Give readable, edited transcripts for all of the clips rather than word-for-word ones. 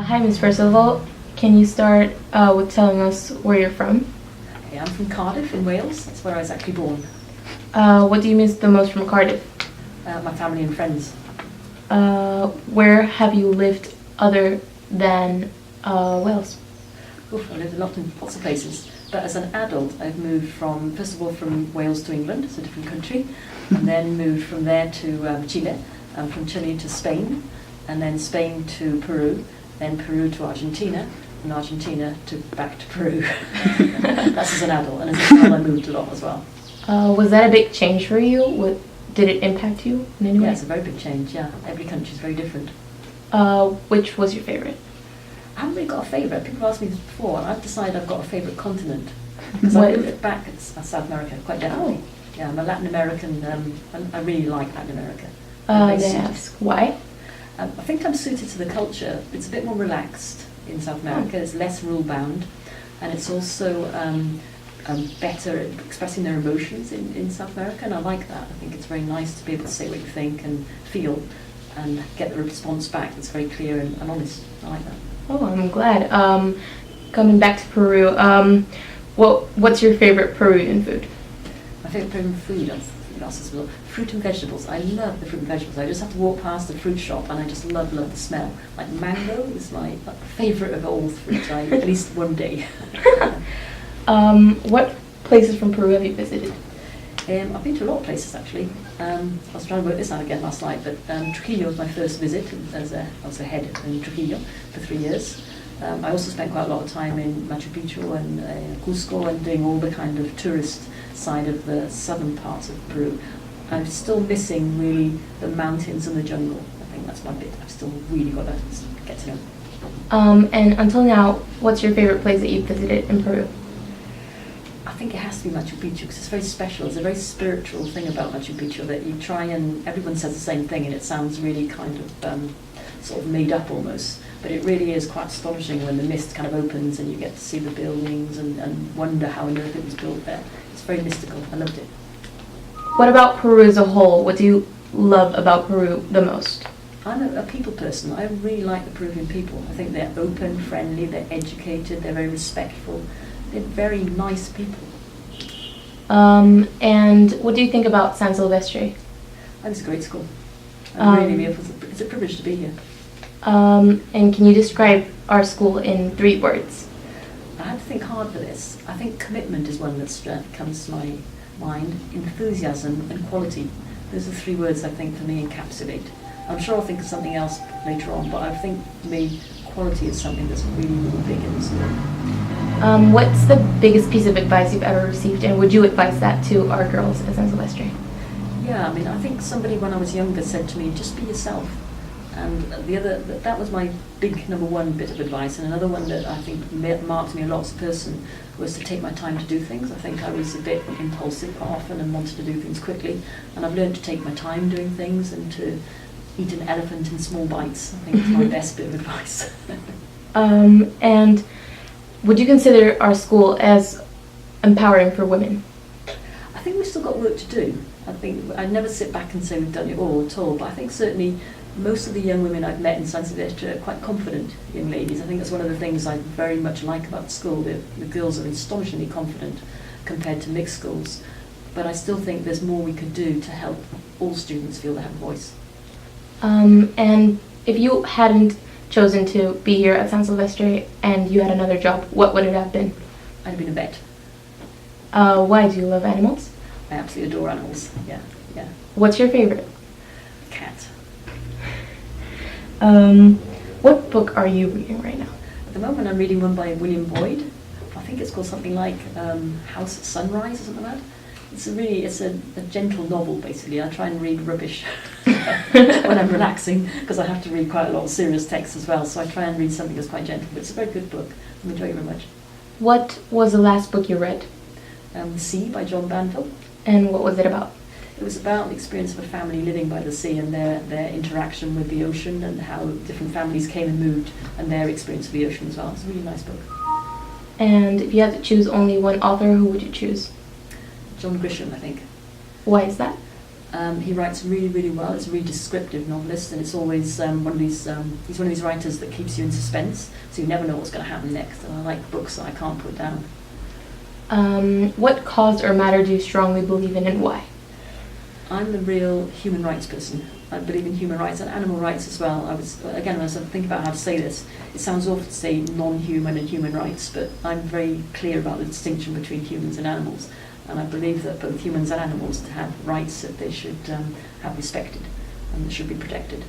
Hi, Miss. First of all, can you start with telling us where you're from? Okay, I'm from Cardiff in Wales. That's where I was actually born. What do you miss the most from Cardiff? My family and friends. Where have you lived other than Wales? Oof, I lived a lot in lots of places. But as an adult, I've moved first of all, from Wales to England, it's a different country, and then moved from there to Chile, and from Chile to Spain, and then Spain to Peru, then Peru to Argentina, and Argentina back to Peru. That's as an adult, and as a child I moved a lot as well. Was that a big change for you? Did it impact you in any way? Yeah, it's a very big change, yeah. Every country is very different. Which was your favorite? I haven't really got a favourite. People have asked me this before, and I've decided I've got a favourite continent. Because I moved back at South America, quite definitely. Yeah, I'm a Latin American, I really like Latin America. They ask why? I think I'm suited to the culture. It's a bit more relaxed in South America, it's less rule-bound, and it's also better at expressing their emotions in South America, and I like that. I think it's very nice to be able to say what you think and feel and get the response back that's very clear and honest. I like that. Oh, I'm glad. Coming back to Peru, what's your favorite Peruvian food? My favourite Peruvian food, fruit and vegetables. I love the fruit and vegetables. I just have to walk past the fruit shop and I just love the smell. Like mango is my favourite of all fruit, at least one day. What places from Peru have you visited? I've been to a lot of places actually. I was trying to work this out again last night, but Trujillo was my first visit. I was a head in Trujillo for 3 years. I also spent quite a lot of time in Machu Picchu and Cusco and doing all the kind of tourist side of the southern parts of Peru. I'm still missing really the mountains and the jungle. I think that's my bit. I've still really got to get to know. And until now, what's your favorite place that you've visited in Peru? I think it has to be Machu Picchu because it's very special. It's a very spiritual thing about Machu Picchu that you try and everyone says the same thing and it sounds really kind of sort of made up almost. But it really is quite astonishing when the mist kind of opens and you get to see the buildings and wonder how on earth it was built there. It's very mystical. I loved it. What about Peru as a whole? What do you love about Peru the most? I'm a people person. I really like the Peruvian people. I think they're open, friendly, they're educated, they're very respectful. They're very nice people. And what do you think about San Silvestre? I think it's a great school. It's a privilege to be here. And can you describe our school in 3 words? I had to think hard for this. I think commitment is one that comes to my mind. Enthusiasm and quality. Those are 3 words I think for me encapsulate. I'm sure I'll think of something else later on, but I think for me quality is something that's really, really big in the school. What's the biggest piece of advice you've ever received, and would you advise that to our girls at San Silvestre? Yeah, I mean, I think somebody when I was younger said to me, just be yourself. And that was my big number 1 bit of advice. And another one that I think marked me a lot as a person was to take my time to do things. I think I was a bit impulsive quite often and wanted to do things quickly. And I've learned to take my time doing things and to eat an elephant in small bites. I think it's my best bit of advice. And would you consider our school as empowering for women? I think we've still got work to do. I think I'd never sit back and say we've done it all at all, but I think certainly most of the young women I've met in San Silvestre are quite confident young ladies. I think that's one of the things I very much like about the school. The girls are astonishingly confident compared to mixed schools, but I still think there's more we could do to help all students feel they have a voice. And if you hadn't chosen to be here at San Silvestre and you had another job, what would it have been? I'd have been a vet. Why? Do you love animals? I absolutely adore animals, yeah. What's your favorite? Cat. What book are you reading right now? At the moment I'm reading one by William Boyd. I think it's called something like House at Sunrise or something like that. It's a gentle novel basically. I try and read rubbish when I'm relaxing because I have to read quite a lot of serious text as well, so I try and read something that's quite gentle, but it's a very good book. I enjoy it very much. What was the last book you read? Sea by John Banville. And what was it about? It was about the experience of a family living by the sea and their interaction with the ocean and how different families came and moved and their experience of the ocean as well. It's a really nice book. And if you had to choose only one author, who would you choose? John Grisham, I think. Why is that? He writes really, really well. It's a really descriptive novelist, and it's always one of these. He's one of these writers that keeps you in suspense, so you never know what's going to happen next. And I like books that I can't put down. What cause or matter do you strongly believe in, and why? I'm the real human rights person. I believe in human rights and animal rights as well. When I was thinking about how to say this, it sounds awful to say non-human and human rights, but I'm very clear about the distinction between humans and animals. And I believe that both humans and animals have rights that they should have respected and that should be protected.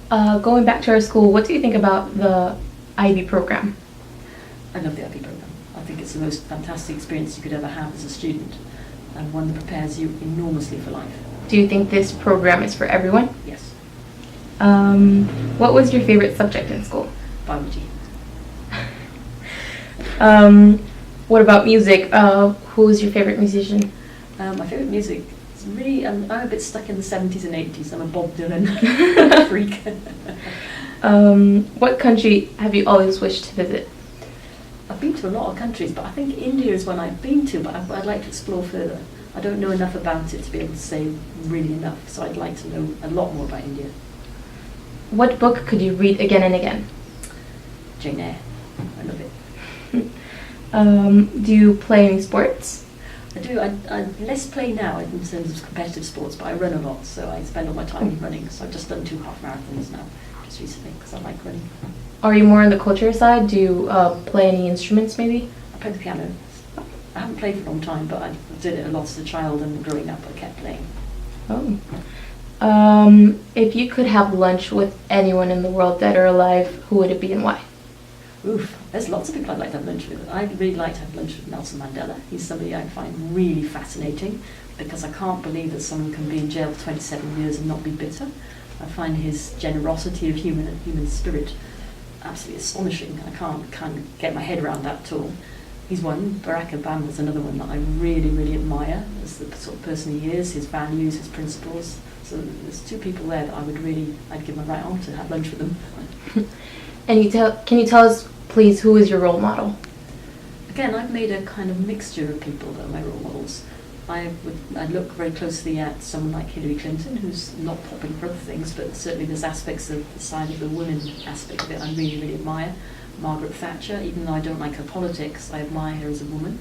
Going back to our school, what do you think about the IB program? I love the IB program. I think it's the most fantastic experience you could ever have as a student, and one that prepares you enormously for life. Do you think this program is for everyone? Yes. What was your favorite subject in school? Biology. What about music? Who was your favorite musician? My favourite music is really, I'm a bit stuck in the 70s and 80s. I'm a Bob Dylan freak. What country have you always wished to visit? I've been to a lot of countries, but I think India is one I've been to, but I'd like to explore further. I don't know enough about it to be able to say really enough, so I'd like to know a lot more about India. What book could you read again and again? Jane Eyre. I love it. Do you play any sports? I do. I less play now in terms of competitive sports, but I run a lot, so I spend all my time running. So I've just done 2 half marathons now, just recently, because I like running. Are you more on the culture side? Do you play any instruments maybe? I play the piano. I haven't played for a long time, but I did it a lot as a child, and growing up I kept playing. Oh. If you could have lunch with anyone in the world, dead or alive, who would it be and why? Oof, there's lots of people I'd like to have lunch with. I'd really like to have lunch with Nelson Mandela. He's somebody I find really fascinating, because I can't believe that someone can be in jail for 27 years and not be bitter. I find his generosity of human spirit absolutely astonishing. I can't get my head around that at all. He's one. Barack Obama is another one that I really, really admire as the sort of person he is, his values, his principles. So there's 2 people there that I'd give my right arm to have lunch with them. And can you tell us, please, who is your role model? Again, I've made a kind of mixture of people that are my role models. I look very closely at someone like Hillary Clinton, who's not popular for other things, but certainly there's aspects of the side of the women aspect of it I really, really admire. Margaret Thatcher, even though I don't like her politics, I admire her as a woman.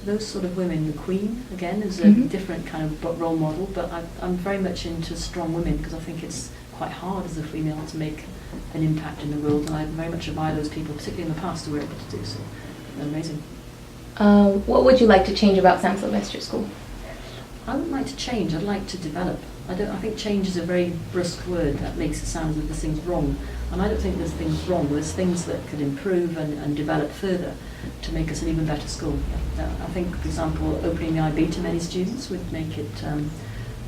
Those sort of women, the Queen, again, is a different kind of role model, but I'm very much into strong women, because I think it's quite hard as a female to make an impact in the world, and I very much admire those people, particularly in the past, who were able to do so. They're amazing. What would you like to change about San Silvestre School? I wouldn't like to change, I'd like to develop. I think change is a very brusque word that makes it sound as if there's things wrong. And I don't think there's things wrong. There's things that could improve and develop further to make us an even better school. I think, for example, opening the IB to many students would make it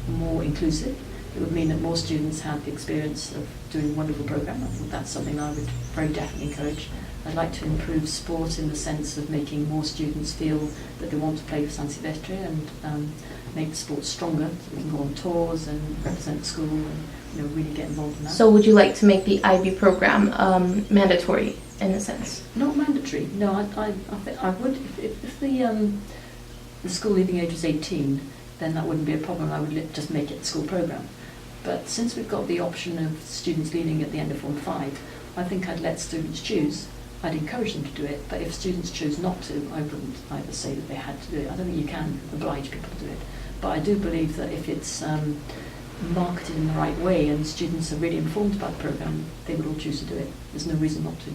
more inclusive. It would mean that more students had the experience of doing a wonderful program. I think that's something I would very definitely encourage. I'd like to improve sport in the sense of making more students feel that they want to play for San Silvestre, and make the sport stronger, so we can go on tours and represent the school and really get involved in that. So would you like to make the IB program mandatory in a sense? Not mandatory, no. I think I would, if the school leaving age was 18, then that wouldn't be a problem. I would just make it the school program. But since we've got the option of students leaving at the end of Form 5, I think I'd let students choose. I'd encourage them to do it, but if students choose not to, I wouldn't either say that they had to do it. I don't think you can oblige people to do it. But I do believe that if it's marketed in the right way and students are really informed about the programme, they would all choose to do it. There's no reason not to.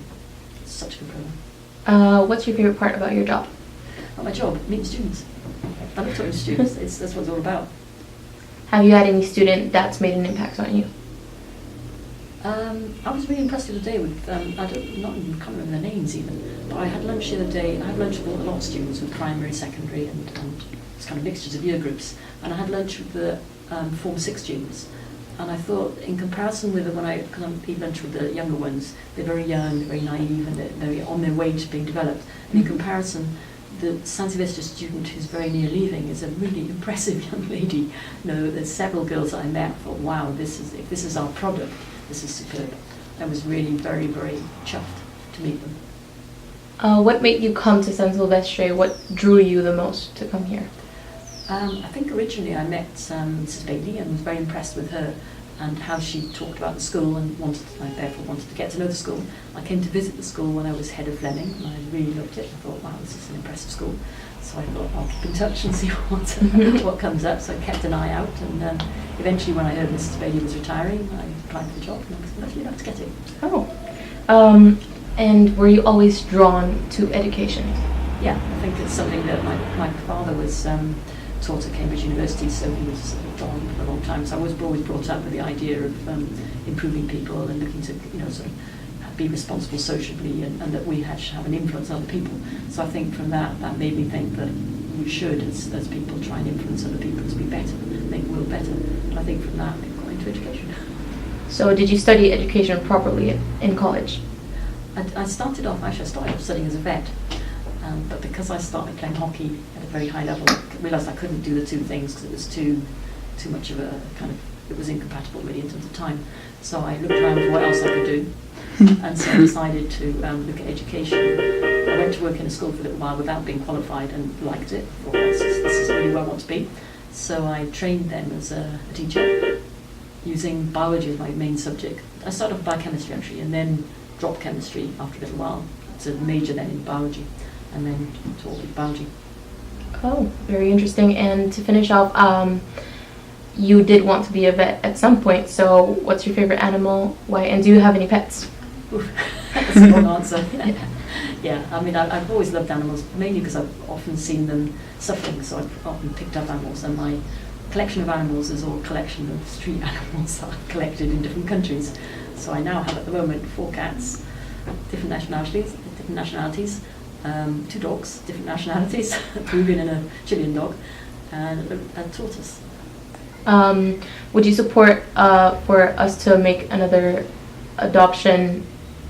It's such a good programme. What's your favourite part about your job? About my job? Meeting students. I love talking to students. That's what it's all about. Have you had any student that's made an impact on you? I was really impressed the other day with, I can't remember their names even, but I had lunch the other day. I had lunch with a lot of students with primary, secondary, and it's kind of mixtures of year groups. And I had lunch with the Form 6 students. And I thought, in comparison with because I eat lunch with the younger ones, they're very young, they're very naive, and they're very on their way to being developed. And in comparison, the San Silvestre student who's very near leaving is a really impressive young lady. There's several girls that I met. I thought, wow, if this is our product, this is superb. I was really very, very chuffed to meet them. What made you come to San Silvestre? What drew you the most to come here? I think originally I met Mrs. Bailey and was very impressed with her and how she talked about the school and I therefore wanted to get to know the school. I came to visit the school when I was head of Fleming and I really loved it. I thought, wow, this is an impressive school. So I thought I'll keep in touch and see what comes up. So I kept an eye out and eventually when I heard Mrs. Bailey was retiring, I applied for the job and I was lucky enough to get it. Oh. And were you always drawn to education? Yeah, I think it's something that my father was taught at Cambridge University, so he was drawn for a long time. So I was always brought up with the idea of improving people and looking to, sort of be responsible socially and that we had to have an influence on other people. So I think from that made me think that we should, as people, try and influence other people to be better, make the world better. And I think from that I got into education. So did you study education properly in college? I started off studying as a vet. But because I started playing hockey at a very high level, I realised I couldn't do the two things because it was too much of a it was incompatible really in terms of time. So I looked around for what else I could do, and so I decided to look at education. I went to work in a school for a little while without being qualified and liked it. I thought, this is really where I want to be. So I trained then as a teacher, using biology as my main subject. I started off biochemistry actually, and then dropped chemistry after a little while to major then in biology. And then taught biology. Oh, very interesting. And to finish off, you did want to be a vet at some point, so what's your favorite animal? Why? And do you have any pets? That's a long answer. Yeah, I mean, I've always loved animals, mainly because I've often seen them suffering, so I've often picked up animals, and my collection of animals is all a collection of street animals that I've collected in different countries. So I now have at the moment 4 cats, different nationalities. 2 dogs, different nationalities, a Peruvian and a Chilean dog, and a tortoise. Would you support for us to make another adoption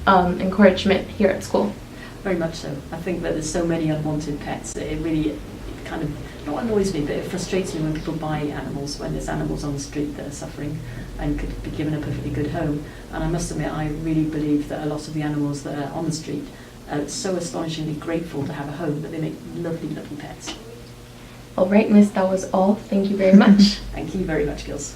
encouragement here at school? Very much so. I think that there's so many unwanted pets. It really kind of not annoys me, but it frustrates me when people buy animals, when there's animals on the street that are suffering and could be given a perfectly good home. And I must admit, I really believe that a lot of the animals that are on the street so astonishingly grateful to have a home that they make lovely, lovely pets. All right, Miss, that was all. Thank you very much. Thank you very much, Gills.